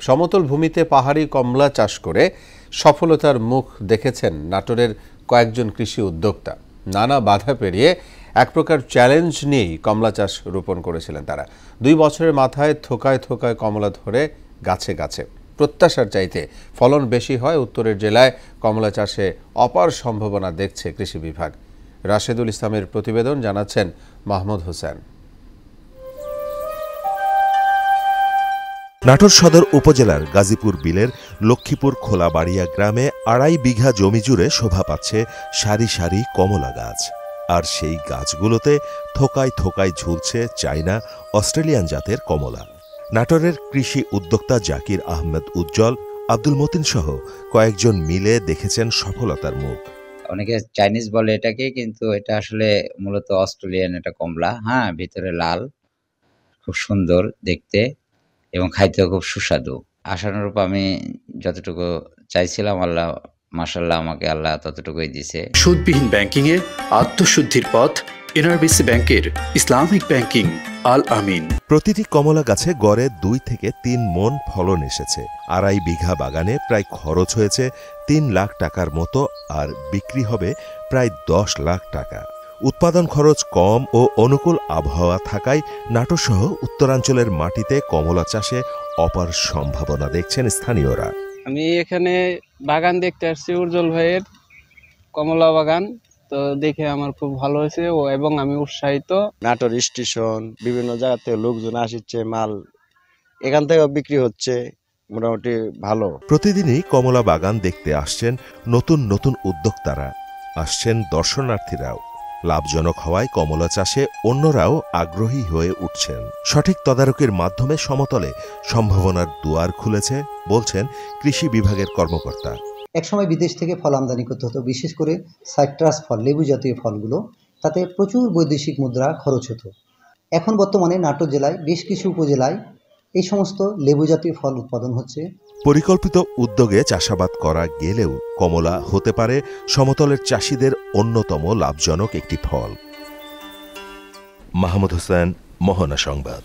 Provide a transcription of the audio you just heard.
সমতল ভূমিতে পাহাড়ি কমলা চাষ করে সফলতার মুখ দেখেছেন নাটোরের কয়েকজন কৃষি উদ্যোক্তা। নানা বাধা পেরিয়ে এক প্রকার চ্যালেঞ্জ নিয়েই কমলা চাষ রোপণ করেছিলেন তারা। 2 বছরের মাথায় থোকায় থোকায় কমলা ধরে গাছে গাছে। প্রত্যাশার চাইতে ফলন বেশি হয় উত্তরের জেলায় কমলা চাষে অপার সম্ভাবনা দেখছে কৃষি বিভাগ। রাশেদুল ইসলামের প্রতিবেদন, জানাচ্ছেন মাহমুদ হোসেন। নাটোর সদর উপজেলার গাজীপুর বিলের লক্ষ্মীপুর খোলাবাড়িয়া গ্রামে 2.5 বিঘা জমি জুড়ে শোভা পাচ্ছে সারি সারি কমলা গাছ। আর সেই গাছগুলোতে থোকায় থোকায় ঝুলছে চায়না অস্ট্রেলিয়ান জাতের কমলা। নাটোরের কৃষি উদ্যোক্তা জাকির আহমেদ উজ্জ্বল, আব্দুল মতিন সহ কয়েকজন মিলে দেখেছেন সফলতার মুখ। অনেকে চাইনিজ বলে এটাকে, কিন্তু এটা আসলে মূলত অস্ট্রেলিয়ান এটা কমলা। ভিতরে লাল, খুব সুন্দর দেখতে এবং খাইতেও খুব সুস্বাদু। আশানুরূপ আমি যতটুকু চাইছিলাম, আল্লাহ মাশাআল্লাহ আমাকে আল্লাহ ততটুকুই দিয়েছে। সুদবিহীন ব্যাংকিং এ আত্মশুদ্ধির পথ এনআরবিসি ব্যাংকের ইসলামিক ব্যাংকিং আল আমিন। প্রতিটি কমলা গাছে গড়ে 2 থেকে 3 মণ ফলন এসেছে। 2.5 বিঘা বাগানে প্রায় খরচ হয়েছে 3 লাখ টাকার মতো, আর বিক্রি হবে প্রায় 10 লাখ টাকা। উৎপাদন খরচ কম ও অনুকূল আবহাওয়া থাকায় নাটোরসহ উত্তরাঞ্চলের মাটিতে কমলা চাষে অপার সম্ভাবনা দেখছেন স্থানীয়রা। আমি এখানে বাগান দেখতে আসছি, উজ্জ্বল ভাইয়ের কমলা বাগান, তো দেখে আমার খুব ভালো হয়েছে এবং আমি উৎসাহিত। নাটোর স্টেশন বিভিন্ন জায়গা থেকে লোকজন আসছে, মাল এখান থেকে বিক্রি হচ্ছে মোটামুটি ভালো। প্রতিদিনই কমলা বাগান দেখতে আসছেন নতুন নতুন উদ্যোক্তারা, আসছেন দর্শনার্থীরাও। লাভজনক হওয়ায় কমলা চাষে অন্যরাও আগ্রহী হয়ে উঠছেন। সঠিক তদারকির মাধ্যমে সমতলে সম্ভাবনার দুয়ার খুলেছে বলছেন কৃষি বিভাগের কর্মকর্তা। একসময় বিদেশ থেকে ফল আমদানি করতে হতো, বিশেষ করে সাইট্রাস ফল, লেবু জাতীয় ফলগুলো, তাতে প্রচুর বৈদেশিক মুদ্রা খরচ হতো। এখন বর্তমানে নাটোর জেলায় বেশ কিছু উপজেলায় এই সমস্ত লেবু জাতীয় ফল উৎপাদন হচ্ছে। পরিকল্পিত উদ্যোগে চাষাবাদ করা গেলেও কমলা হতে পারে সমতলের চাষিদের অন্যতম লাভজনক একটি ফল। মাহমুদ হোসেন, মোহনা সংবাদ।